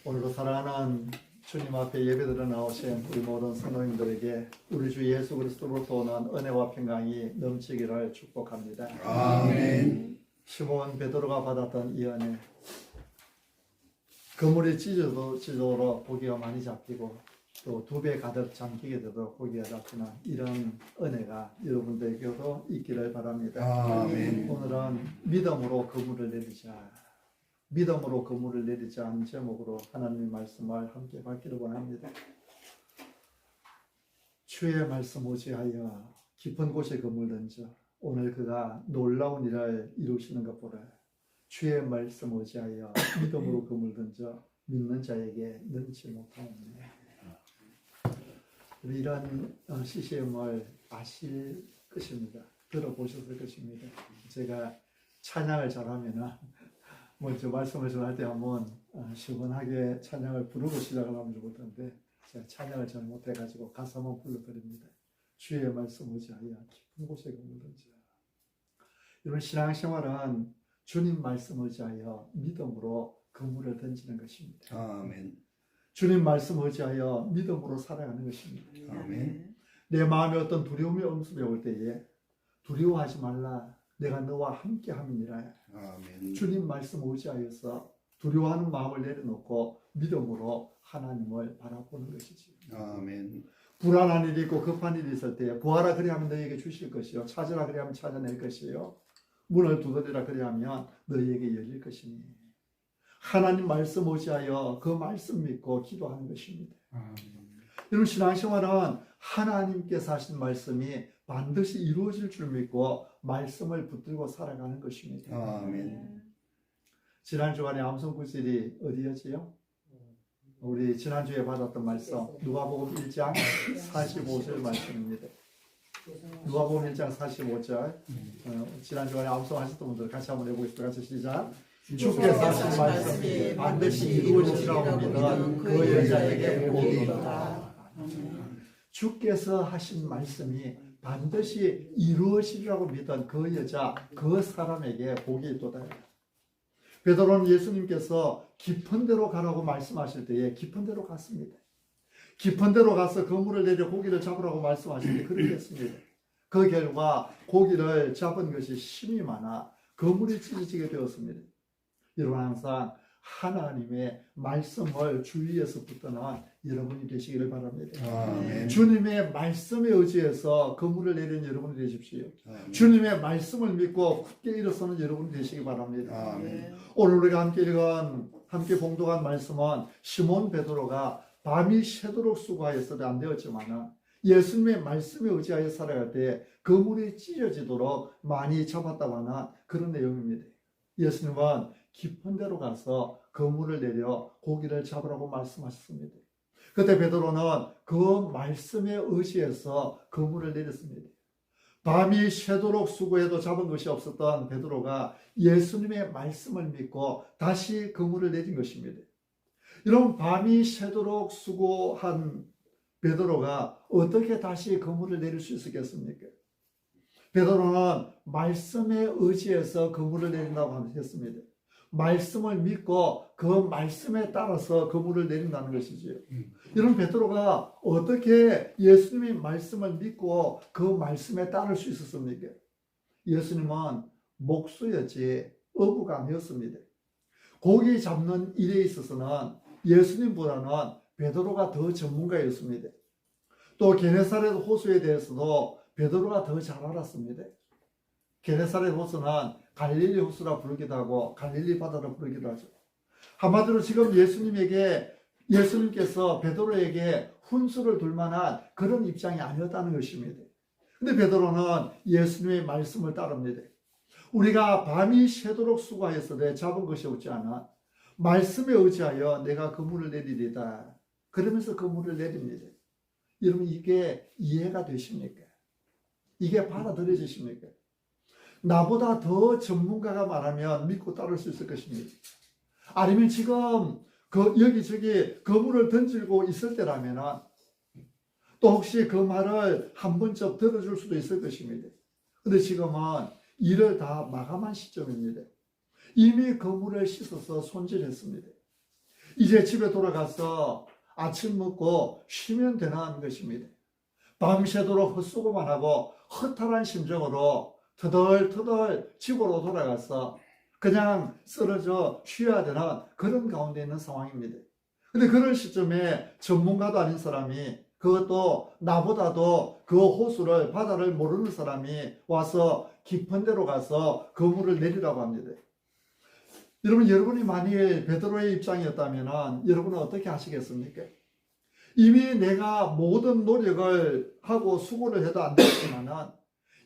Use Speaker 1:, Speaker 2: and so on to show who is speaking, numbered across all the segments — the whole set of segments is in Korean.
Speaker 1: 오늘도 사랑하는 주님 앞에 예배드려 나오신 우리 모든 성도님들에게 우리 주 예수 그리스도로부터 오는 은혜와 평강이 넘치기를 축복합니다.
Speaker 2: 아멘.
Speaker 1: 시몬 베드로가 받았던 이 은혜, 그물이 찢어지도록 고기가 많이 잡히고 또 2배 가득 잠기게 되도록 고기가 잡히는 이런 은혜가 여러분들에게도 있기를 바랍니다.
Speaker 2: 아멘.
Speaker 1: 오늘은 믿음으로 그물을 내리자, 믿음으로 그물을 내리자 하는 제목으로 하나님의 말씀을 함께 받기를 원합니다. 주의 말씀 오지하여 깊은 곳에 그물 던져 오늘 그가 놀라운 일을 이루시는 것 보라. 주의 말씀 오지하여 믿음으로 그물 던져 믿는 자에게 능치 못하오니. 이런 CCM을 아실 것입니다. 들어보셨을 것입니다. 제가 찬양을 잘하면은 먼저 말씀을 전할 때 한번 시원하게 찬양을 부르고 시작을 하면 좋을 텐데 제가 찬양을 잘 못해가지고 가사 한번 불러드립니다. 주의 말씀 오지하여 깊은 곳에 그물 던져. 이런 신앙생활은 주님 말씀 의지하여 믿음으로 그물을 던지는 것입니다.
Speaker 2: 아멘.
Speaker 1: 주님 말씀 의지하여 믿음으로 살아가는 것입니다.
Speaker 2: 아멘.
Speaker 1: 내 마음에 어떤 두려움이 엄습해 올 때에 두려워하지 말라, 내가 너와 함께 함이니라.
Speaker 2: 아멘.
Speaker 1: 주님 말씀 의지하여서 두려워하는 마음을 내려놓고 믿음으로 하나님을 바라보는 것이지.
Speaker 2: 아멘.
Speaker 1: 불안한 일이 있고 급한 일이 있을 때에 구하라 그리하면 너희에게 주실 것이요, 찾으라 그리하면 찾아낼 것이요, 문을 두드리라 그리하면 너희에게 열릴 것이니. 하나님 말씀 의지하여 그 말씀 믿고 기도하는 것입니다. 여러분, 신앙생활은 하나님께서 하신 말씀이 반드시 이루어질 줄 믿고 말씀을 붙들고 살아가는 것입니다.
Speaker 2: 아멘.
Speaker 1: 지난 주간에 암송 구절이 어디였지요? 우리 지난주에 받았던 말씀 누가복음 1장 45절 말씀입니다. 누가복음 1장 45절. 지난 주간에 암송하셨던 분들 같이 한번 해보겠습니다. 같이 시작. 주께서 하신 말씀이 반드시 이루어지리라고 믿는 그 여자에게 복이 있다. 주께서 하신 말씀이 반드시 이루어지리라고 믿은 그 여자, 그 사람에게 복이 있도다. 베드로는 예수님께서 깊은 데로 가라고 말씀하실 때에 깊은 데로 갔습니다. 깊은 데로 가서 그물을 내려 고기를 잡으라고 말씀하실 때 그렇게 했습니다. 그 결과 고기를 잡은 것이 힘이 많아 그물이 찢어지게 되었습니다. 여러분, 항상 하나님의 말씀을 주위에서 붙드는 여러분이 되시기를 바랍니다.
Speaker 2: 아멘.
Speaker 1: 주님의 말씀에 의지해서 그물을 내리는 여러분이 되십시오.
Speaker 2: 아멘.
Speaker 1: 주님의 말씀을 믿고 굳게 일어서는 여러분이 되시기 바랍니다.
Speaker 2: 아멘.
Speaker 1: 오늘 우리가 함께 봉독한 말씀은 시몬 베드로가 밤이 새도록 수고하였어도 안 되었지만 예수님의 말씀에 의지하여 살아갈 때 그물이 찢어지도록 많이 잡았다고 하는 그런 내용입니다. 예수님은 깊은 데로 가서 그물을 내려 고기를 잡으라고 말씀하셨습니다. 그때 베드로는 그 말씀에 의지해서 그물을 내렸습니다. 밤이 새도록 수고해도 잡은 것이 없었던 베드로가 예수님의 말씀을 믿고 다시 그물을 내린 것입니다. 여러분, 밤이 새도록 수고한 베드로가 어떻게 다시 그물을 내릴 수 있었겠습니까? 베드로는 말씀에 의지해서 그물을 내린다고 했습니다. 말씀을 믿고 그 말씀에 따라서 그물을 내린다는 것이지요. 이런 베드로가 어떻게 예수님의 말씀을 믿고 그 말씀에 따를 수 있었습니까? 예수님은 목수였지 어부가 아니었습니다. 고기 잡는 일에 있어서는 예수님보다는 베드로가 더 전문가였습니다. 또 게네사렛 호수에 대해서도 베드로가 더 잘 알았습니다. 게네사렛 호수는 갈릴리 호수라 부르기도 하고 갈릴리 바다라 부르기도 하죠. 한마디로 지금 예수님께서 베드로에게 훈수를 둘 만한 그런 입장이 아니었다는 것입니다. 근데 베드로는 예수님의 말씀을 따릅니다. 우리가 밤이 새도록 수고하였으되 잡은 것이 없지 않아 말씀에 의지하여 내가 그물을 내리리다. 그러면서 그물을 내립니다. 여러분, 이게 이해가 되십니까? 이게 받아들여지십니까? 나보다 더 전문가가 말하면 믿고 따를 수 있을 것입니다. 아니면 지금 여기저기 그물을 던지고 있을 때라면 또 혹시 그 말을 한 번쯤 들어줄 수도 있을 것입니다. 근데 지금은 일을 다 마감한 시점입니다. 이미 그물을 씻어서 손질했습니다. 이제 집에 돌아가서 아침 먹고 쉬면 되는 것입니다. 밤새도록 헛수고만 하고 허탈한 심정으로 터덜터덜 집으로 돌아가서 그냥 쓰러져 쉬어야 되는 그런 가운데 있는 상황입니다. 근데 그런 시점에 전문가도 아닌 사람이, 그것도 나보다도 그 호수를, 바다를 모르는 사람이 와서 깊은 데로 가서 그물을 내리라고 합니다. 여러분이 만일 베드로의 입장이었다면 여러분은 어떻게 하시겠습니까? 이미 내가 모든 노력을 하고 수고를 해도 안 되지만은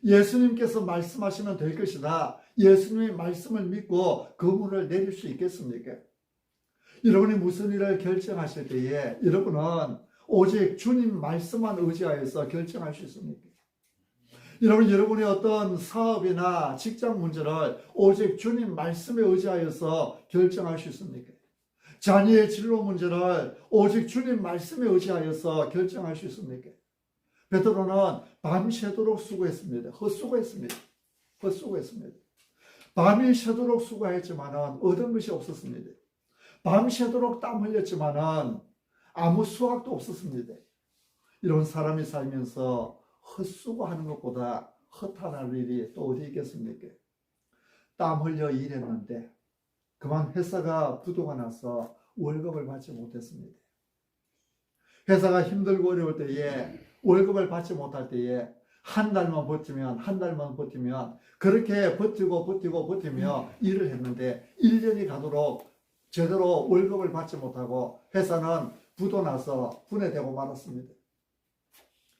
Speaker 1: 예수님께서 말씀하시면 될 것이다. 예수님의 말씀을 믿고 그물을 내릴 수 있겠습니까? 여러분이 무슨 일을 결정하실 때에 여러분은 오직 주님 말씀만 의지하여서 결정할 수 있습니까? 여러분이 어떤 사업이나 직장 문제를 오직 주님 말씀에 의지하여서 결정할 수 있습니까? 자녀의 진로 문제를 오직 주님 말씀에 의지하여서 결정할 수 있습니까? 베드로는 밤새도록 수고했습니다. 헛수고했습니다. 밤이 새도록 수고했지만 얻은 것이 없었습니다. 밤새도록 땀 흘렸지만 아무 수확도 없었습니다. 이런 사람이 살면서 헛수고하는 것보다 허탈할 일이 또 어디 있겠습니까? 땀 흘려 일했는데 그만 회사가 부도가 나서 월급을 받지 못했습니다. 회사가 힘들고 어려울 때에 월급을 받지 못할 때에 한 달만 버티면 그렇게 버티며 일을 했는데 1년이 가도록 제대로 월급을 받지 못하고 회사는 부도 나서 분해되고 말았습니다.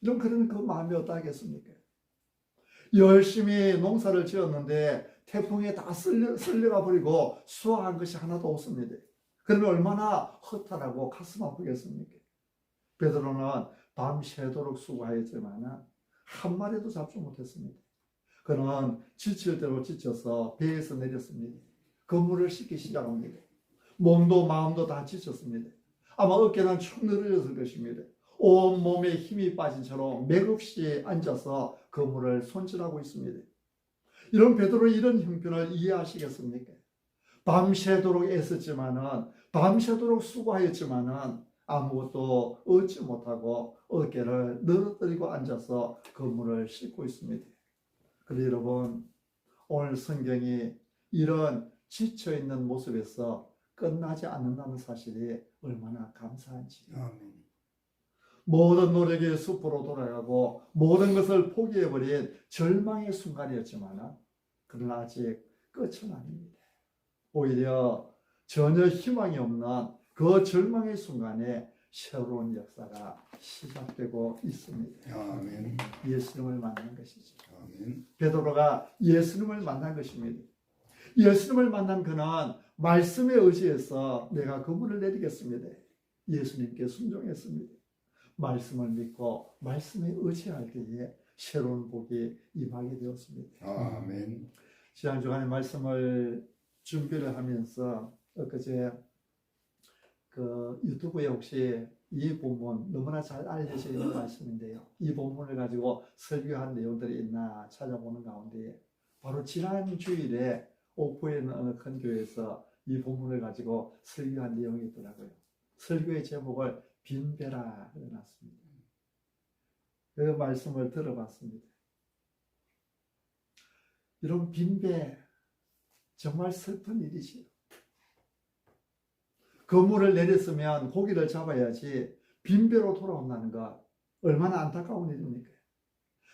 Speaker 1: 이런 그런 그 마음이 어떠하겠습니까? 열심히 농사를 지었는데 태풍에 다 쓸려가 버리고 수확한 것이 하나도 없습니다. 그러면 얼마나 허탈하고 가슴 아프겠습니까? 베드로는 밤새도록 수고하였지만 한 마리도 잡지 못했습니다. 그는 지칠 대로 지쳐서 배에서 내렸습니다. 그물을 씻기 시작합니다. 몸도 마음도 다 지쳤습니다. 아마 어깨는 축 늘어졌을 것입니다. 온 몸에 힘이 빠진 채로 맥없이 앉아서 그물을 손질하고 있습니다. 이런 베드로의 이런 형편을 이해하시겠습니까? 밤새도록 애썼지만은, 밤새도록 수고하였지만은 아무것도 얻지 못하고 어깨를 늘어뜨리고 앉아서 그물을 씻고 있습니다. 그런데 여러분, 오늘 성경이 이런 지쳐있는 모습에서 끝나지 않는다는 사실이 얼마나 감사한지.
Speaker 2: 아멘.
Speaker 1: 모든 노력의 숲으로 돌아가고 모든 것을 포기해버린 절망의 순간이었지만 그러나 아직 끝은 아닙니다. 오히려 전혀 희망이 없는 그 절망의 순간에 새로운 역사가 시작되고 있습니다.
Speaker 2: 아멘.
Speaker 1: 예수님을 만난 것이죠.
Speaker 2: 아멘.
Speaker 1: 베드로가 예수님을 만난 것입니다. 예수님을 만난 그는 말씀에 의지해서 내가 그물을 내리겠습니다. 예수님께 순종했습니다. 말씀을 믿고 말씀에 의지할 때에 새로운 복이 임하게 되었습니다.
Speaker 2: 아멘.
Speaker 1: 지난 주간에 말씀을 준비를 하면서 엊그제 그 유튜브에 혹시 이 본문 너무나 잘 알려져 있는 말씀인데요. 이 본문을 가지고 설교한 내용들이 있나 찾아보는 가운데 바로 지난 주일에 오포에 있는 어느 큰 교회에서 이 본문을 가지고 설교한 내용이 있더라고요. 설교의 제목을 빈배라 해놨습니다. 그 말씀을 들어봤습니다. 이런 빈배 정말 슬픈 일이지요. 그물을 내렸으면 고기를 잡아야지 빈배로 돌아온다는 것 얼마나 안타까운 일입니까?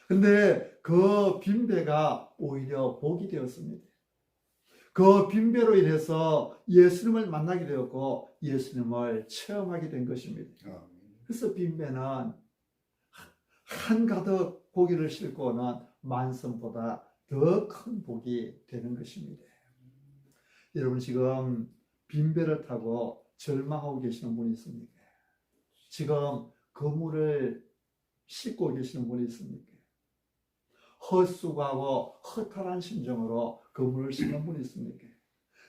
Speaker 1: 그런데 그 빈배가 오히려 복이 되었습니다. 그 빈배로 인해서 예수님을 만나게 되었고 예수님을 체험하게 된 것입니다. 그래서 빈배는 한가득 고기를 싣고 오는 만선보다 더 큰 복이 되는 것입니다. 여러분 지금 빈배를 타고 절망하고 계시는 분이 있습니까? 지금 그물을 싣고 계시는 분이 있습니까? 헛수고하고 허탈한 심정으로 그물을 싣는 분이 있습니까?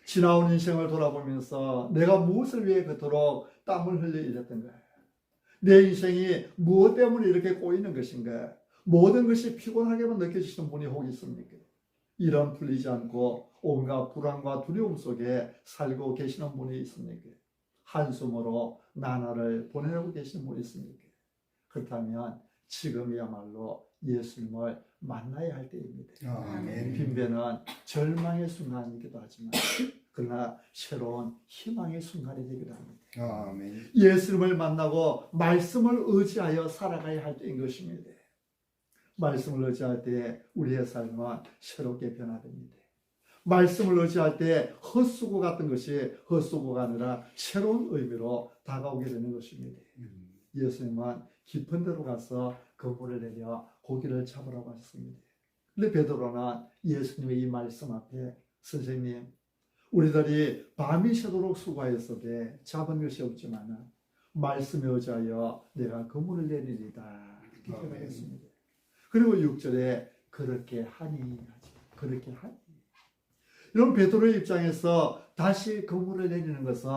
Speaker 1: 지나온 인생을 돌아보면서 내가 무엇을 위해 그토록 땀을 흘려 일했던가? 내 인생이 무엇 때문에 이렇게 꼬이는 것인가? 모든 것이 피곤하게만 느껴지시는 분이 혹 있습니까? 이런 풀리지 않고 온갖 불안과 두려움 속에 살고 계시는 분이 있습니까? 한숨으로 나날을 보내고 계신 분이 있습니까? 그렇다면 지금이야말로 예수님을 만나야 할 때입니다.
Speaker 2: 아멘.
Speaker 1: 빈배는 절망의 순간이기도 하지만 그러나 새로운 희망의 순간이 되기도 합니다.
Speaker 2: 아멘.
Speaker 1: 예수님을 만나고 말씀을 의지하여 살아가야 할 때인 것입니다. 말씀을 의지할 때 우리의 삶은 새롭게 변화됩니다. 말씀을 의지할 때 헛수고 같은 것이 헛수고가 아니라 새로운 의미로 다가오게 되는 것입니다. 예수님은 깊은 데로 가서 그물을 내려 고기를 잡으라고 하셨습니다. 근데 베드로는 예수님의 이 말씀 앞에 선생님, 우리들이 밤이 새도록 수고하였으되 잡은 것이 없지만 말씀에 의지하여 내가 그물을 내리리다 이렇게 고백했습니다. 그리고 6절에 그렇게 하니 하죠. 그렇게 하니. 이런 베드로의 입장에서 다시 그물을 내리는 것은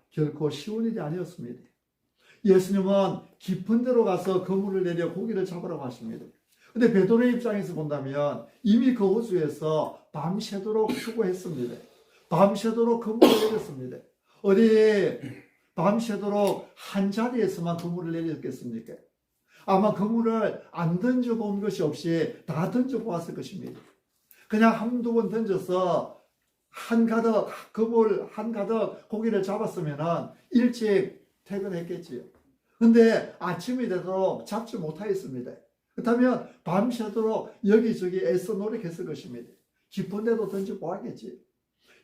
Speaker 1: 결코 쉬운 일이 아니었습니다. 예수님은 깊은 데로 가서 그물을 내려 고기를 잡으라고 하십니다. 근데 베드로의 입장에서 본다면 이미 그 호수에서 밤새도록 수고했습니다. 밤새도록 그물을 내렸습니다. 어디 밤새도록 한 자리에서만 그물을 내렸겠습니까? 아마 그물을 안 던져본 것이 없이 다 던져보았을 것입니다. 그냥 한두 번 던져서 한가득 그물 한가득 고기를 잡았으면 일찍 퇴근했겠지요. 근데 아침이 되도록 잡지 못하였습니다. 그렇다면 밤새도록 여기저기 애써 노력했을 것입니다. 깊은 데도 던져보았겠지.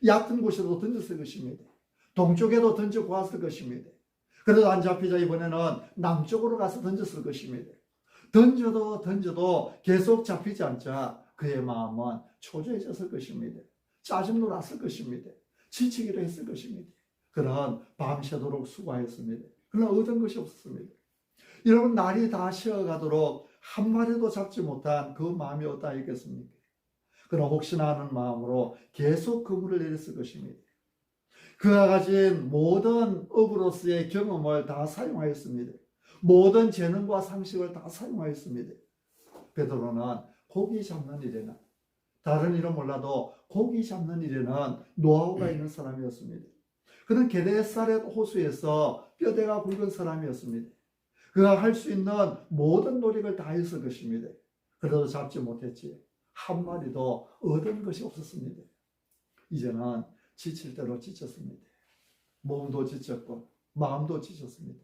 Speaker 1: 얕은 곳에도 던졌을 것입니다. 동쪽에도 던져보았을 것입니다. 그래도 안 잡히자 이번에는 남쪽으로 가서 던졌을 것입니다. 던져도 계속 잡히지 않자 그의 마음은 초조해졌을 것입니다. 짜증도 났을 것입니다. 지치기도 했을 것입니다. 그런 밤새도록 수고하였습니다. 그러나 얻은 것이 없었습니다. 여러분, 날이 다 쉬어가도록 한 마리도 잡지 못한 그 마음이 어떠하였겠습니까? 그러나 혹시나 하는 마음으로 계속 그물을 내렸을 것입니다. 그가 가진 모든 업으로서의 경험을 다 사용하였습니다. 모든 재능과 상식을 다 사용하였습니다. 베드로는 고기 잡는 일에는, 다른 일은 몰라도 고기 잡는 일에는 노하우가 있는 사람이었습니다. 그는 게네사렛 호수에서 뼈대가 굵은 사람이었습니다. 그가 할 수 있는 모든 노력을 다 했을 것입니다. 그래도 잡지 못했지. 한 마리도 얻은 것이 없었습니다. 이제는 지칠 대로 지쳤습니다. 몸도 지쳤고 마음도 지쳤습니다.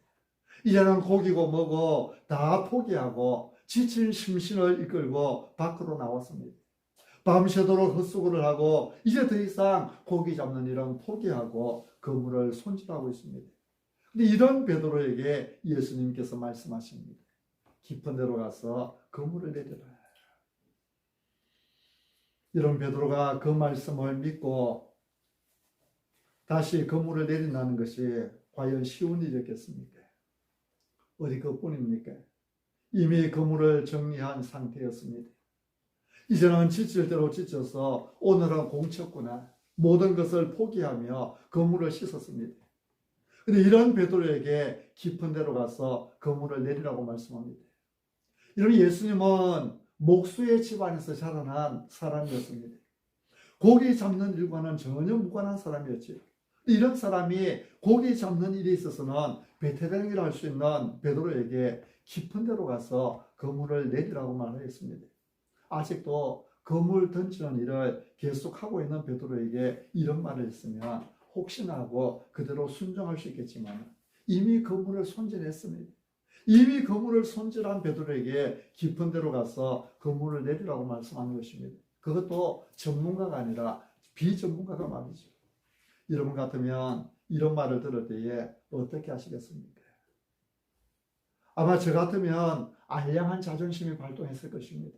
Speaker 1: 이제는 고기고 뭐고 다 포기하고 지친 심신을 이끌고 밖으로 나왔습니다. 밤새도록 헛수고를 하고 이제 더 이상 고기 잡는 일은 포기하고 그물을 손질하고 있습니다. 근데 이런 베드로에게 예수님께서 말씀하십니다. 깊은 데로 가서 그물을 내려라. 이런 베드로가 그 말씀을 믿고 다시 그물을 내린다는 것이 과연 쉬운 일이었겠습니까? 어디 그뿐입니까? 이미 그물을 정리한 상태였습니다. 이제는 지칠 대로 지쳐서 오늘은 공쳤구나. 모든 것을 포기하며 그물을 씻었습니다. 그런데 이런 베드로에게 깊은 데로 가서 그물을 내리라고 말씀합니다. 이런 예수님은 목수의 집안에서 자라난 사람이었습니다. 고기 잡는 일과는 전혀 무관한 사람이었죠. 이런 사람이 고기 잡는 일에 있어서는 베테랑이라 할 수 있는 베드로에게 깊은 데로 가서 그물을 내리라고 말하였습니다. 아직도 그물 던지는 일을 계속하고 있는 베드로에게 이런 말을 했으면 혹시나 하고 그대로 순종할 수 있겠지만 이미 그물을 손질했습니다. 이미 그물을 손질한 베드로에게 깊은 데로 가서 그물을 내리라고 말씀하는 것입니다. 그것도 전문가가 아니라 비전문가가 말이죠. 여러분 같으면 이런 말을 들을 때에 어떻게 하시겠습니까? 아마 저 같으면 알량한 자존심이 발동했을 것입니다.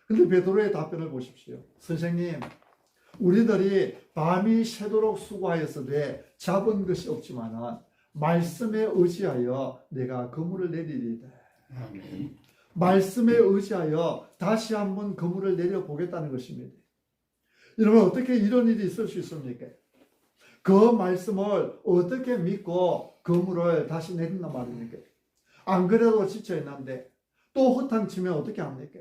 Speaker 1: 그런데 베드로의 답변을 보십시오. 선생님, 우리들이 밤이 새도록 수고하였으되 잡은 것이 없지만 말씀에 의지하여 내가 그물을 내리리이다.
Speaker 2: 아멘.
Speaker 1: 말씀에 의지하여 다시 한번 그물을 내려보겠다는 것입니다. 여러분, 어떻게 이런 일이 있을 수 있습니까? 그 말씀을 어떻게 믿고 그물을 다시 내린단 말입니까? 안 그래도 지쳐있는데 또 허탕치면 어떻게 합니까?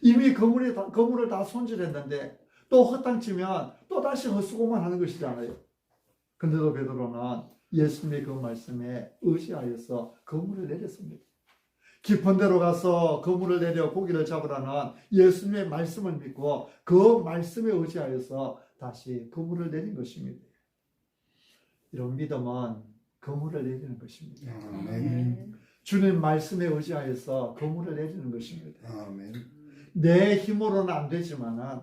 Speaker 1: 이미 그물을 다 손질했는데 또 허탕치면 또 다시 헛수고만 하는 것이잖아요. 그런데도 베드로는 예수님의 그 말씀에 의지하여서 그물을 내렸습니다. 깊은 데로 가서 그물을 내려 고기를 잡으라는 예수님의 말씀을 믿고 그 말씀에 의지하여서 다시 그물을 내린 것입니다. 이런 믿음은 그물을 내리는 것입니다.
Speaker 2: 아멘.
Speaker 1: 주님 말씀에 의지하여서 그물을 내리는 것입니다.
Speaker 2: 아멘.
Speaker 1: 내 힘으로는 안 되지만은,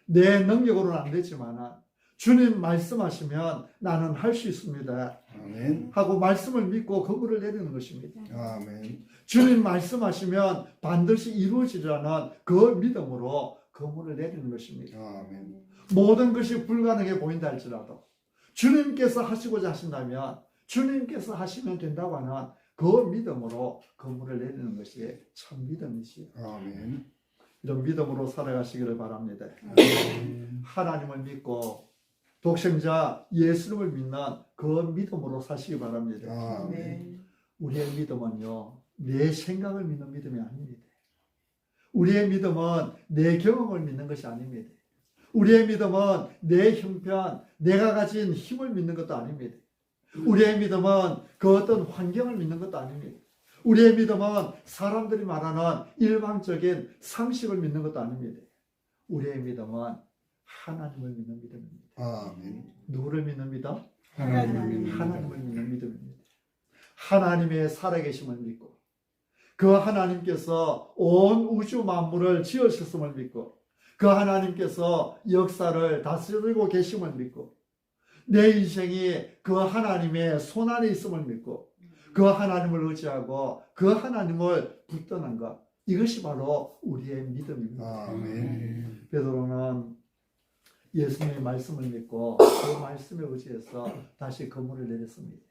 Speaker 1: 내 능력으로는 안 되지만은 주님 말씀하시면 나는 할 수 있습니다
Speaker 2: 아멘.
Speaker 1: 하고 말씀을 믿고 그물을 내리는 것입니다.
Speaker 2: 아멘.
Speaker 1: 주님 말씀하시면 반드시 이루어지라는 그 믿음으로 그물을 내리는 것입니다.
Speaker 2: 아멘.
Speaker 1: 모든 것이 불가능해 보인다 할지라도 주님께서 하시고자 하신다면 주님께서 하시면 된다고 하는 그 믿음으로 그물을 내리는 것이 참 믿음이지요.
Speaker 2: 아멘.
Speaker 1: 이런 믿음으로 살아가시기를 바랍니다.
Speaker 2: 아멘.
Speaker 1: 하나님을 믿고 독생자 예수님을 믿는 그 믿음으로 사시기 바랍니다.
Speaker 2: 아멘.
Speaker 1: 우리의 믿음은요, 내 생각을 믿는 믿음이 아닙니다. 우리의 믿음은 내 경험을 믿는 것이 아닙니다. 우리의 믿음은 내 형편, 내가 가진 힘을 믿는 것도 아닙니다. 우리의 믿음은 그 어떤 환경을 믿는 것도 아닙니다. 우리의 믿음은 사람들이 말하는 일방적인 상식을 믿는 것도 아닙니다. 우리의 믿음은 하나님을 믿는 믿음입니다.
Speaker 2: 아멘.
Speaker 1: 누구를 믿는 믿음?
Speaker 2: 하나님을 믿는
Speaker 1: 하나님을 믿는 믿음입니다. 하나님의 살아계심을 믿고 그 하나님께서 온 우주 만물을 지으셨음을 믿고 그 하나님께서 역사를 다스리고 계심을 믿고 내 인생이 그 하나님의 손안에 있음을 믿고 그 하나님을 의지하고 그 하나님을 붙드는 것, 이것이 바로 우리의 믿음입니다.
Speaker 2: 아멘.
Speaker 1: 베드로는 예수님의 말씀을 믿고 그 말씀에 의지해서 다시 그물을 내렸습니다.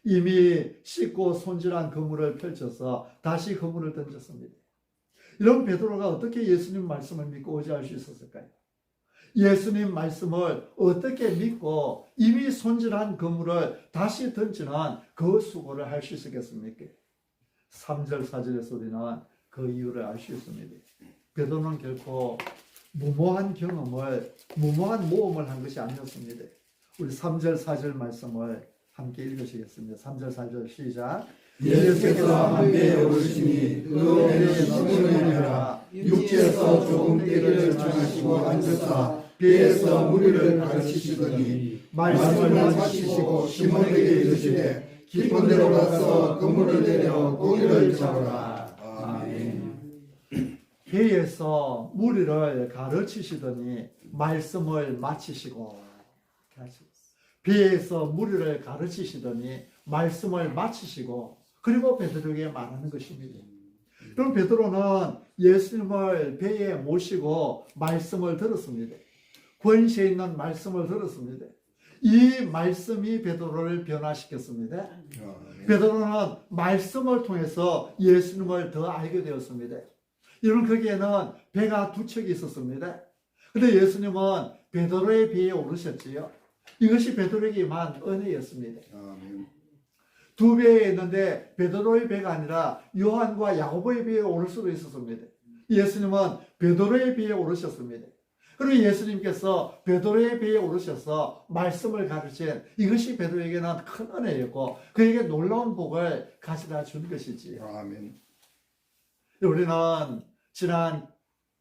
Speaker 1: 이미 씻고 손질한 그물을 펼쳐서 다시 그물을 던졌습니다. 이런 베드로가 어떻게 예수님 말씀을 믿고 의지할 수 있었을까요? 예수님 말씀을 어떻게 믿고 이미 손질한 그물을 다시 던지는 그 수고를 할 수 있었겠습니까? 3절 4절에서 우리는 그 이유를 알 수 있습니다. 베드로는 결코 무모한 경험을, 무모한 모험을 한 것이 아니었습니다. 우리 3절 4절 말씀을 함께 읽으시겠습니다. 3절 4절 시작.
Speaker 3: 예수께서 한 배에 오르시니 그 배에 힘을 내라 육지에서 조금 때를 정하시고 앉으사 배에서 무리를 가르치시더니 말씀을 마치시고 시몬에게 이르시되 깊은 데로 가서 그물을 내려 고기를 잡으라. 아멘.
Speaker 1: 배에서 무리를 가르치시더니 말씀을 마치시고, 배에서 무리를 가르치시더니 말씀을 마치시고, 그리고 베드로에게 말하는 것입니다. 그럼 베드로는 예수님을 배에 모시고 말씀을 들었습니다. 권세 있는 말씀을 들었습니다. 이 말씀이 베드로를 변화시켰습니다.
Speaker 2: 아멘.
Speaker 1: 베드로는 말씀을 통해서 예수님을 더 알게 되었습니다. 여러분, 거기에는 배가 두 척이 있었습니다. 근데 예수님은 베드로의 배에 오르셨지요. 이것이 베드로에게 임한 은혜였습니다.
Speaker 2: 아멘.
Speaker 1: 두 배에 있는데 베드로의 배가 아니라 요한과 야고보의 배에 오를 수도 있었습니다. 예수님은 베드로의 배에 오르셨습니다. 그리고 예수님께서 베드로의 배에 오르셔서 말씀을 가르친 이것이 베드로에게는 큰 은혜였고 그에게 놀라운 복을 가져다 준 것이지요.
Speaker 2: 아멘.
Speaker 1: 우리는 지난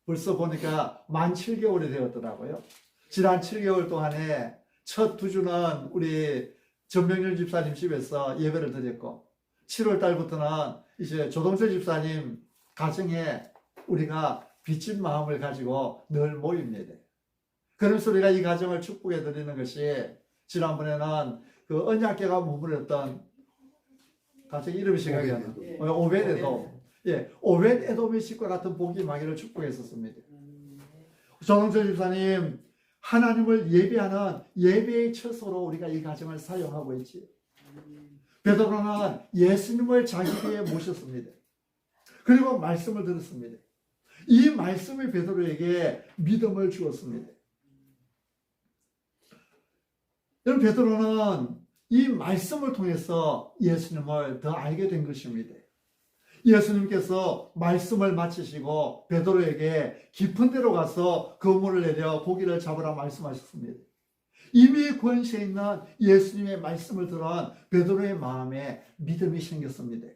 Speaker 1: 벌써 보니까 만 7개월이 되었더라고요. 지난 7개월 동안에 첫 두 주는 우리 전병렬 집사님 집에서 예배를 드렸고 7월 달부터는 이제 조동철 집사님 가정에 우리가 빚진 마음을 가지고 늘 모입니다. 그래서 우리가 이 가정을 축복해 드리는 것이 지난번에는 그 언약궤가 머무르던 가정 이름이 생각이 안 나요. 오벳에돔. 예, 오벳에돔의 집과 같은 복이 임하기를 축복했었습니다. 조동철 집사님 하나님을 예배하는 예배의 처소로 우리가 이 가정을 사용하고 있지. 베드로는 예수님을 자기 배에 모셨습니다. 그리고 말씀을 들었습니다. 이 말씀이 베드로에게 믿음을 주었습니다. 여러분, 베드로는 이 말씀을 통해서 예수님을 더 알게 된 것입니다. 예수님께서 말씀을 마치시고 베드로에게 깊은 데로 가서 그물을 내려 고기를 잡으라 말씀하셨습니다. 이미 권세 있는 예수님의 말씀을 들은 베드로의 마음에 믿음이 생겼습니다.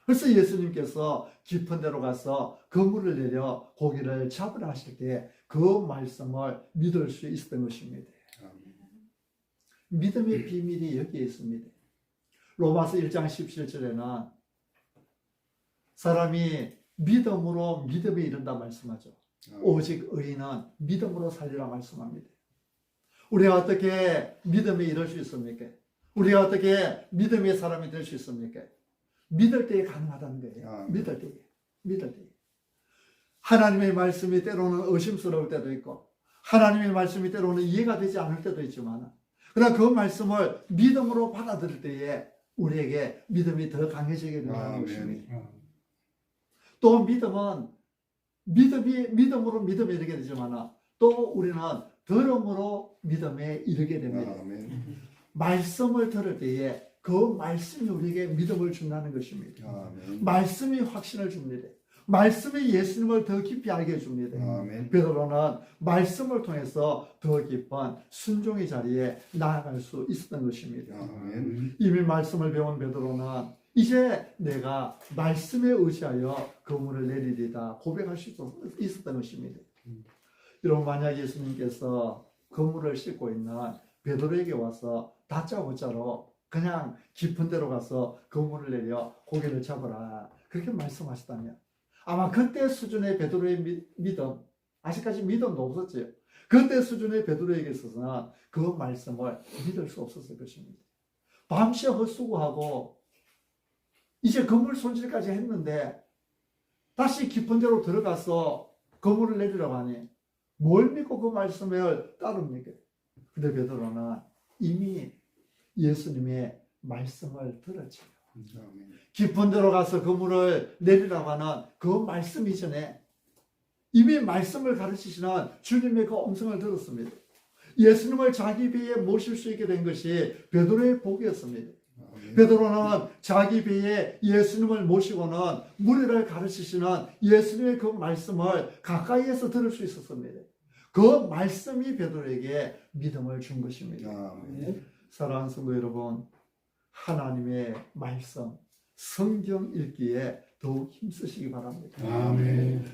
Speaker 1: 그래서 예수님께서 깊은 데로 가서 그물을 내려 고기를 잡으라 하실 때 그 말씀을 믿을 수 있었던 것입니다. 믿음의 비밀이 여기에 있습니다. 로마서 1장 17절에는 사람이 믿음으로 믿음에 이른다 말씀하죠. 오직 의인은 믿음으로 살리라 말씀합니다. 우리가 어떻게 믿음에 이를 수 있습니까? 우리가 어떻게 믿음의 사람이 될 수 있습니까? 믿을 때에 가능하다는 거예요. 믿을 때에. 믿을 때에. 하나님의 말씀이 때로는 의심스러울 때도 있고 하나님의 말씀이 때로는 이해가 되지 않을 때도 있지만 그러나 그 말씀을 믿음으로 받아들일 때에 우리에게 믿음이 더 강해지게 되는 것입니다. 또 믿음은 믿음으로 믿음에 이르게 되지만 또 우리는 들음으로 믿음에 이르게 됩니다. 말씀을 들을 때에 그 말씀이 우리에게 믿음을 준다는 것입니다. 말씀이 확신을 줍니다. 말씀이 예수님을 더 깊이 알게 해줍니다. 베드로는 말씀을 통해서 더 깊은 순종의 자리에 나아갈 수 있었던 것입니다. 이미 말씀을 배운 베드로는 이제 내가 말씀에 의지하여 그물을 내리리다 고백할 수 있었던 것입니다. 여러분, 만약 예수님께서 그물을 싣고 있는 베드로에게 와서 다짜고짜로 그냥 깊은 데로 가서 그물을 내려 고기를 잡으라 그렇게 말씀하셨다면 아마 그때 수준의 베드로의 믿음, 아직까지 믿음도 없었지요. 그때 수준의 베드로에게 있어서는 그 말씀을 믿을 수 없었을 것입니다. 밤새 헛수고하고 이제 그물 손질까지 했는데 다시 깊은 데로 들어가서 그물을 내리라고 하니 뭘 믿고 그 말씀을 따릅니까? 근데 베드로는 이미 예수님의 말씀을 들었지요. 깊은 데로 가서 그물을 내리라고 하는 그 말씀 이전에 이미 말씀을 가르치시는 주님의 그 음성을 들었습니다. 예수님을 자기 배에 모실 수 있게 된 것이 베드로의 복이었습니다. 베드로는 자기 배에 예수님을 모시고는 무리를 가르치시는 예수님의 그 말씀을 가까이에서 들을 수 있었습니다. 그 말씀이 베드로에게 믿음을 준 것입니다. 사랑하는 성도 여러분, 하나님의 말씀, 성경 읽기에 더욱 힘쓰시기 바랍니다.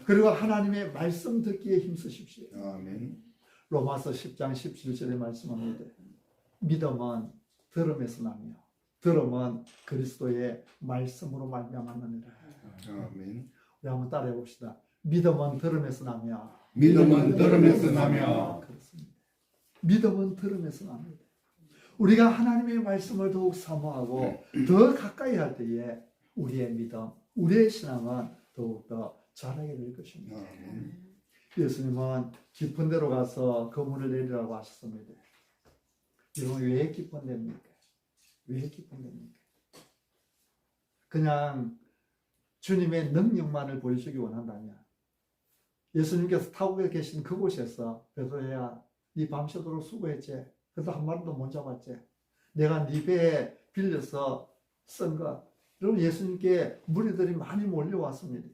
Speaker 1: 그리고 하나님의 말씀 듣기에 힘쓰십시오. 로마서 10장 17절에 말씀합니다. 믿음은 들음에서 나며 들음은 그리스도의 말씀으로 말미암았느니라. 우리 한번 따라해 봅시다. 믿음은 들음에서 나며
Speaker 3: 믿음은 들음에서 나며
Speaker 1: 그렇습니다. 믿음은 들음에서 납니다. 우리가 하나님의 말씀을 더욱 사모하고 더 가까이 할 때에 우리의 믿음, 우리의 신앙은 더욱더 자라게 될 것입니다. 예수님은 깊은 데로 가서 그물을 내리라고 하셨습니다. 여러분, 왜 깊은 데입니까? 왜 깊은 데입니까? 그냥 주님의 능력만을 보여주기 원한다면 예수님께서 타고 계신 그곳에서 베드로야, 네 밤새도록 수고했지? 그래도 한 마리도 못 잡았지? 내가 네 배에 빌려서 쓴 것. 여러분, 예수님께 무리들이 많이 몰려왔습니다.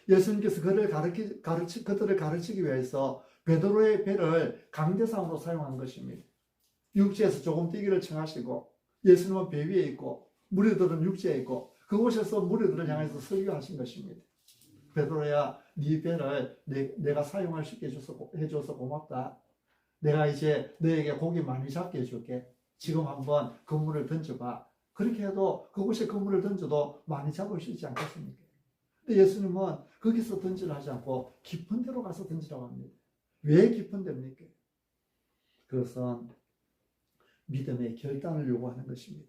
Speaker 1: 예수님께서 그들을 가르치기 위해서 베드로의 배를 강대상으로 사용한 것입니다. 육지에서 조금 뛰기를 청하시고 예수님은 배 위에 있고 무리들은 육지에 있고 그곳에서 무리들을 향해서 설교하신 것입니다. 베드로야, 네 배를 내가 사용할 수 있게 해줘서 고맙다. 내가 이제 너에게 고기 많이 잡게 해줄게. 지금 한번 그물을 던져봐. 그렇게 해도 그곳에 그물을 던져도 많이 잡을 수 있지 않겠습니까? 근데 예수님은 거기서 던지려 하지 않고 깊은 데로 가서 던지라고 합니다. 왜 깊은 데입니까? 그것은 믿음의 결단을 요구하는 것입니다.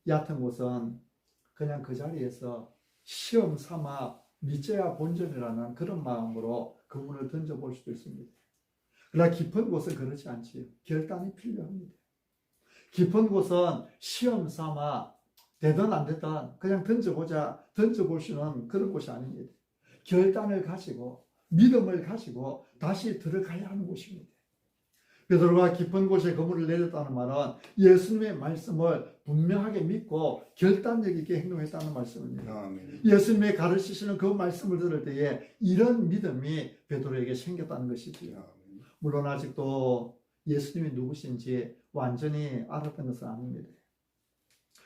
Speaker 1: 얕은 곳은 그냥 그 자리에서 시험 삼아 믿져야 본전이라는 그런 마음으로 그물을 던져볼 수도 있습니다. 그러나 깊은 곳은 그렇지 않지요. 결단이 필요합니다. 깊은 곳은 시험 삼아 되든 안 되든 그냥 던져볼 수 있는 그런 곳이 아닙니다. 결단을 가지고 믿음을 가지고 다시 들어가야 하는 곳입니다. 베드로가 깊은 곳에 그물을 내렸다는 말은 예수님의 말씀을 분명하게 믿고 결단력 있게 행동했다는 말씀입니다.
Speaker 2: 아멘.
Speaker 1: 예수님의 가르치시는 그 말씀을 들을 때에 이런 믿음이 베드로에게 생겼다는 것이지요.
Speaker 2: 아멘.
Speaker 1: 물론 아직도 예수님이 누구신지 완전히 알았던 것은 아닙니다.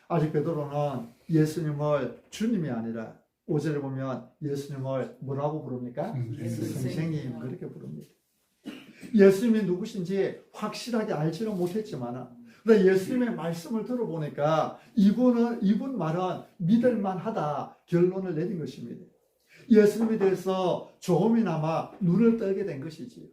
Speaker 1: 아직 베드로는 예수님을 주님이 아니라 5절에 보면 예수님을 뭐라고 부릅니까? 선생님 그렇게 부릅니다. 예수님이 누구신지 확실하게 알지는 못했지만 그러나 예수님의 말씀을 들어보니까 이분 말은 믿을만하다 결론을 내린 것입니다. 예수님에 대해서 조금이나마 눈을 떨게 된 것이지요.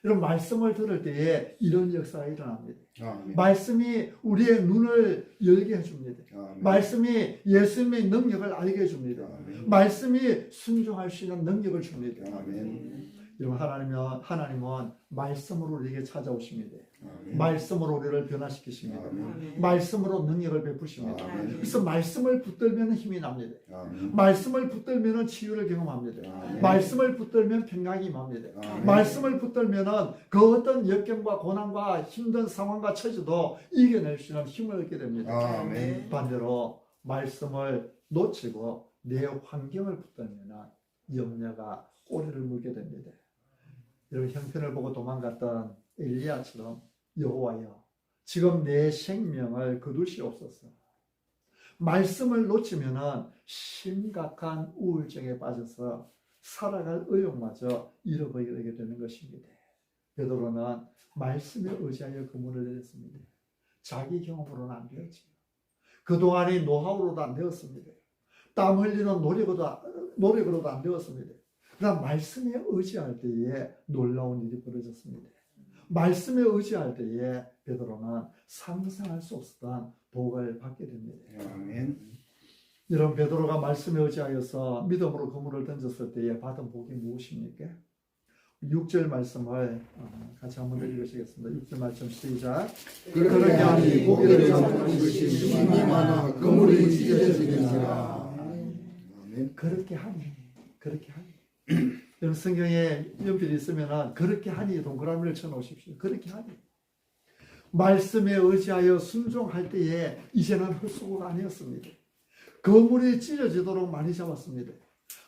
Speaker 1: 이런 말씀을 들을 때에 이런 역사가 일어납니다.
Speaker 2: 아멘.
Speaker 1: 말씀이 우리의 눈을 열게 해줍니다.
Speaker 2: 아멘.
Speaker 1: 말씀이 예수님의 능력을 알게 해줍니다.
Speaker 2: 아멘.
Speaker 1: 말씀이 순종할 수 있는 능력을 줍니다.
Speaker 2: 아멘.
Speaker 1: 여러분 하나님은 말씀으로 우리에게 찾아오십니다.
Speaker 2: 아멘.
Speaker 1: 말씀으로 우리를 변화시키십니다.
Speaker 2: 아멘.
Speaker 1: 말씀으로 능력을 베푸십니다.
Speaker 2: 아멘.
Speaker 1: 그래서 말씀을 붙들면 힘이 납니다.
Speaker 2: 아멘.
Speaker 1: 말씀을 붙들면 치유를 경험합니다.
Speaker 2: 아멘.
Speaker 1: 말씀을 붙들면 평강이 임합니다.
Speaker 2: 아멘.
Speaker 1: 말씀을 붙들면 그 어떤 역경과 고난과 힘든 상황과 처지도 이겨낼 수 있는 힘을 얻게 됩니다.
Speaker 2: 아멘.
Speaker 1: 반대로 말씀을 놓치고 내 환경을 붙들면 염려가 꼬리를 물게 됩니다. 여러분 형편을 보고 도망갔던 엘리야처럼 여호와여 지금 내 생명을 거두시옵소서. 말씀을 놓치면 심각한 우울증에 빠져서 살아갈 의욕마저 잃어버리게 되는 것입니다. 베드로는 말씀에 의지하여 그물을 내렸습니다. 자기 경험으로는 안 되었지요. 그동안의 노하우로도 안 되었습니다. 땀 흘리는 노력으로도 안 되었습니다. 그러나 말씀에 의지할 때에 놀라운 일이 벌어졌습니다. 말씀에 의지할 때에 베드로는 상상할 수 없었던 복을 받게 됩니다.
Speaker 2: 아멘.
Speaker 1: 여러분 베드로가 말씀에 의지하여서 믿음으로 그물을 던졌을 때에 받은 복이 무엇입니까? 6절 말씀을 같이 한번 읽으시겠습니다. 6절 말씀 시작.
Speaker 2: 그렇게 하니 고기를 잡는 것이 힘이 많아 그물이 찢어지니라. 아멘.
Speaker 1: 그렇게 하니 여러분 성경에 연필이 있으면 그렇게 하니 동그라미를 쳐놓으십시오. 그렇게 하니 말씀에 의지하여 순종할 때에 이제는 헛수고가 아니었습니다. 그물이 찢어지도록 많이 잡았습니다.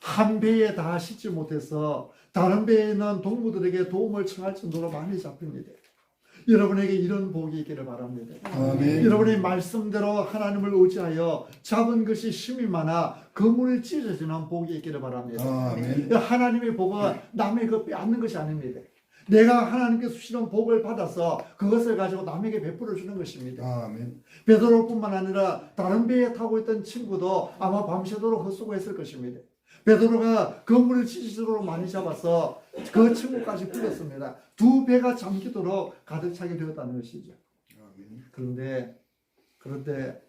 Speaker 1: 한 배에 다 싣지 못해서 다른 배에 있는 동무들에게 도움을 청할 정도로 많이 잡힙니다. 여러분에게 이런 복이 있기를 바랍니다.
Speaker 2: 아멘.
Speaker 1: 여러분의 말씀대로 하나님을 의지하여 잡은 것이 힘이 많아 그물이 찢어지는 복이 있기를 바랍니다.
Speaker 2: 아멘.
Speaker 1: 하나님의 복은 남의 것 빼앗는 것이 아닙니다. 내가 하나님께서 주시는 복을 받아서 그것을 가지고 남에게 베풀어 주는 것입니다.
Speaker 2: 아멘.
Speaker 1: 베드로뿐만 아니라 다른 배에 타고 있던 친구도 아마 밤새도록 헛수고했을 것입니다. 베드로가 그물을 찢어지도록 많이 잡아서 그 친구까지 불렀습니다. 두 배가 잠기도록 가득 차게 되었다는 것이죠.
Speaker 2: 아멘.
Speaker 1: 그런데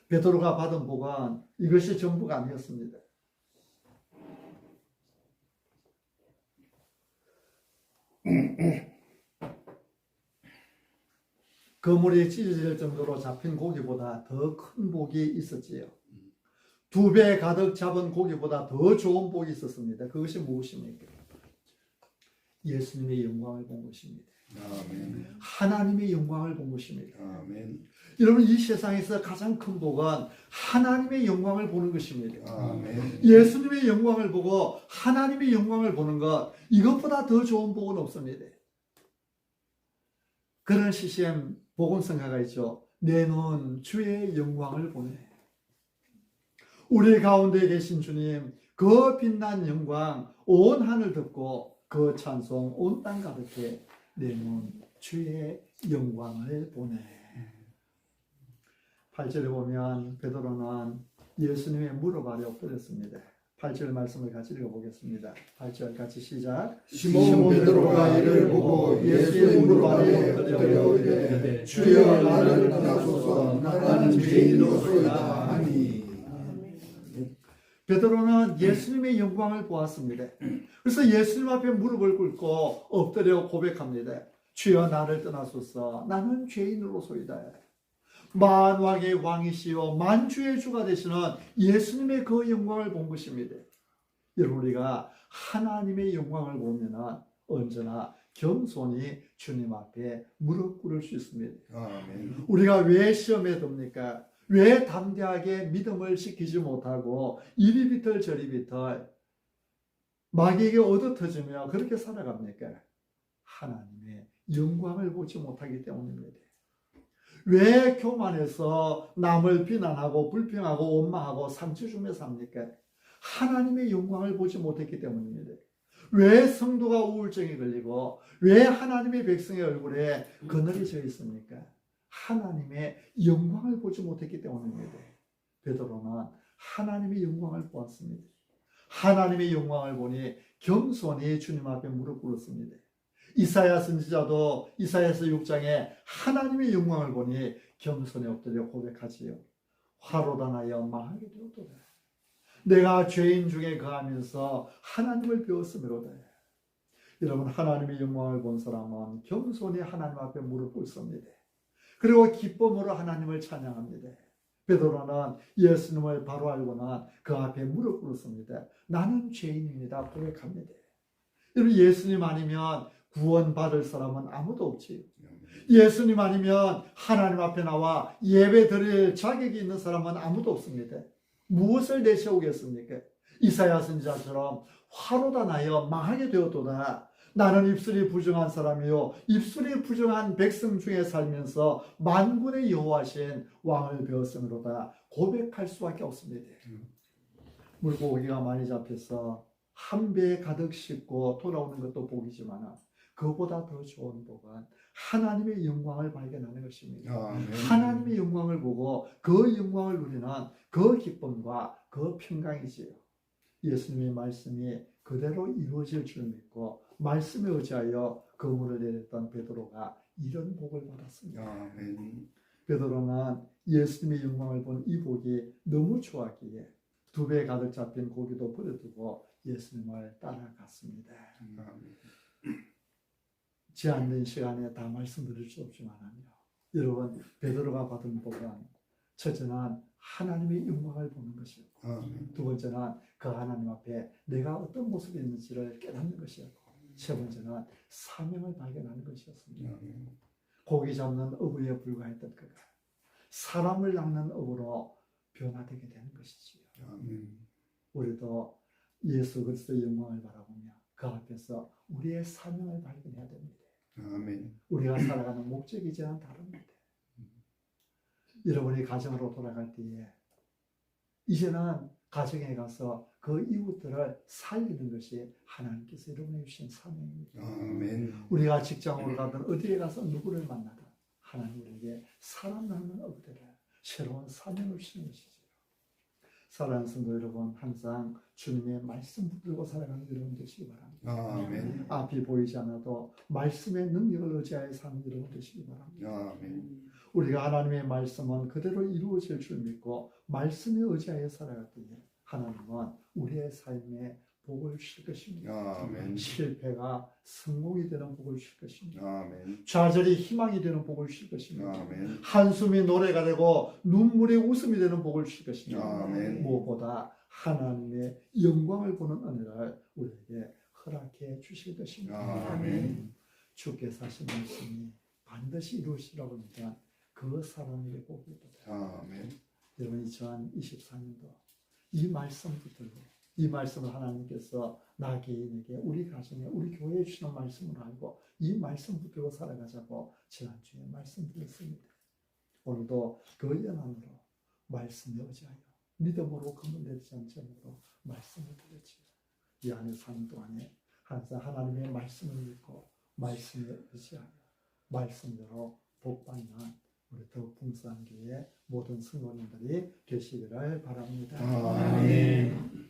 Speaker 1: 베드로가 받은 복은 이것이 전부가 아니었습니다. 그물이 찢어질 정도로 잡힌 고기보다 더 큰 복이 있었지요. 두 배 가득 잡은 고기보다 더 좋은 복이 있었습니다. 그것이 무엇입니까? 예수님의 영광을 본 것입니다.
Speaker 2: 아멘.
Speaker 1: 하나님의 영광을 본 것입니다.
Speaker 2: 아멘.
Speaker 1: 여러분 이 세상에서 가장 큰 복은 하나님의 영광을 보는 것입니다.
Speaker 2: 아멘.
Speaker 1: 예수님의 영광을 보고 하나님의 영광을 보는 것 이것보다 더 좋은 복은 없습니다. 그런 CCM 복음성가가 있죠. 내 눈 주의 영광을 보네. 우리 가운데 계신 주님 그 빛난 영광 온 하늘 덮고 그 찬송 온 땅 가득해 내 눈 주의 영광을 보네. 8절에 보면 베드로는 예수님의 무릎 아래 엎드렸습니다. 8절 말씀을 같이 읽어보겠습니다. 8절 같이 시작.
Speaker 2: 시몬 베드로가 이를 보고 예수의 무릎 아래 엎드려 이르되 주여 나를 떠나소서 나는 죄인으로소이다 하니.
Speaker 1: 베드로는 예수님의 영광을 보았습니다. 그래서 예수님 앞에 무릎을 꿇고 엎드려 고백합니다. 주여 나를 떠나소서 나는 죄인으로소이다. 만왕의 왕이시여 만주의 주가 되시는 예수님의 그 영광을 본 것입니다. 여러분 우리가 하나님의 영광을 보면 언제나 겸손히 주님 앞에 무릎 꿇을 수 있습니다.
Speaker 2: 아멘.
Speaker 1: 우리가 왜 시험에 듭니까? 왜 담대하게 믿음을 지키지 못하고 이리 비틀 저리 비틀 마귀에게 얻어터지며 그렇게 살아갑니까? 하나님의 영광을 보지 못하기 때문입니다. 왜 교만해서 남을 비난하고 불평하고 원망하고 상처 주며 삽니까? 하나님의 영광을 보지 못했기 때문입니다. 왜 성도가 우울증에 걸리고 왜 하나님의 백성의 얼굴에 그늘이 져 있습니까? 하나님의 영광을 보지 못했기 때문입니다. 베드로는 하나님의 영광을 보았습니다. 하나님의 영광을 보니 겸손히 주님 앞에 무릎 꿇었습니다. 이사야 선지자도 이사야서 6장에 하나님의 영광을 보니 겸손히 엎드려 고백하지요. 화로 당하여 망하게 되었도다. 내가 죄인 중에 거하면서 하나님을 배웠으므로다. 여러분, 하나님의 영광을 본 사람은 겸손히 하나님 앞에 무릎 꿇습니다. 그리고 기쁨으로 하나님을 찬양합니다. 베드로는 예수님을 바로 알고는 그 앞에 무릎 꿇었습니다. 나는 죄인입니다. 고백합니다. 여러분, 예수님 아니면 구원받을 사람은 아무도 없지요. 예수님 아니면 하나님 앞에 나와 예배 드릴 자격이 있는 사람은 아무도 없습니다. 무엇을 내세우겠습니까? 이사야 선지자처럼 화로다 나여 망하게 되었도다. 나는 입술이 부정한 사람이요 입술이 부정한 백성 중에 살면서 만군의 여호와신 왕을 배웠으므로다 고백할 수밖에 없습니다. 물고기가 많이 잡혀서 한 배에 가득 싣고 돌아오는 것도 복이지만 그보다 더 좋은 복은 하나님의 영광을 발견하는 것입니다. 하나님의 영광을 보고 그 영광을 누리는 그 기쁨과 그 평강이지요. 예수님의 말씀이 그대로 이루어질 줄 믿고 말씀에 의지하여 그물을 내렸던 베드로가 이런 복을 받았습니다. 베드로는 예수님의 영광을 본 이 복이 너무 좋았기에 두 배 가득 잡힌 고기도 버려두고 예수님을 따라갔습니다. 제한된 시간에 다 말씀드릴 수 없지만요. 여러분, 베드로가 받은 복은 첫째는 하나님의 영광을 보는 것이었고 두 번째는 그 하나님 앞에 내가 어떤 모습이 있는지를 깨닫는 것이었고 세 번째는 사명을 발견하는 것이었습니다. 고기 잡는 어부에 불과했던 그가 사람을 낚는 어부로 변화되게 되는 것이지요. 우리도 예수 그리스도의 영광을 바라보며 그 앞에서 우리의 사명을 발견해야 됩니다. 우리가 살아가는 목적이 이제는 다릅니다. 여러분이 가정으로 돌아갈 때에 이제는 가정에 가서 그 이웃들을 살리는 것이 하나님께서 여러분에게 주신 사명입니다. 우리가 직장으로 가든 어디에 가서 누구를 만나든 하나님 우리에게 사람 낚는 어부들을 새로운 사명을 주시는 것이죠. 사랑하는 성도 여러분, 항상 주님의 말씀 붙들고 살아가는 여러분 되시기 바랍니다. 앞이 보이지 않아도 말씀의 능력을 의지하여 사는 여러분 되시기 바랍니다. 우리가 하나님의 말씀은 그대로 이루어질 줄 믿고 말씀에 의지하여 살아갈 때에 하나님은 우리의 삶에 복을 주실 것입니다. 실패가 성공이 되는 복을 주실 것입니다. 좌절이 희망이 되는 복을 주실 것입니다. 한숨이 노래가 되고 눈물이 웃음이 되는 복을 주실 것입니다. 무엇보다 하나님의 영광을 보는 은혜를 우리에게 허락해 주실 것입니다. 주께서 하신 말씀이 반드시 이루어지라고 믿는 그 사람에게 복이다. 여러분, 2024년도 이 말씀 붙들고 이 말씀을 하나님께서 나 개인에게 우리 가정에 우리 교회에 주시는 말씀을 알고 이 말씀 붙들고 살아가자고 지난주에 말씀드렸습니다. 오늘도 그 연한으로 말씀에 의지하여 믿음으로 금을 내리지 않는 점으로 말씀을 드렸지요. 이 안에 사는 동안에 항상 하나님의 말씀을 읽고 말씀에 의지하여 말씀대로 복받는 우리 더욱 풍성한 교회 모든 성도님들이 되시기를 바랍니다.
Speaker 3: 아멘.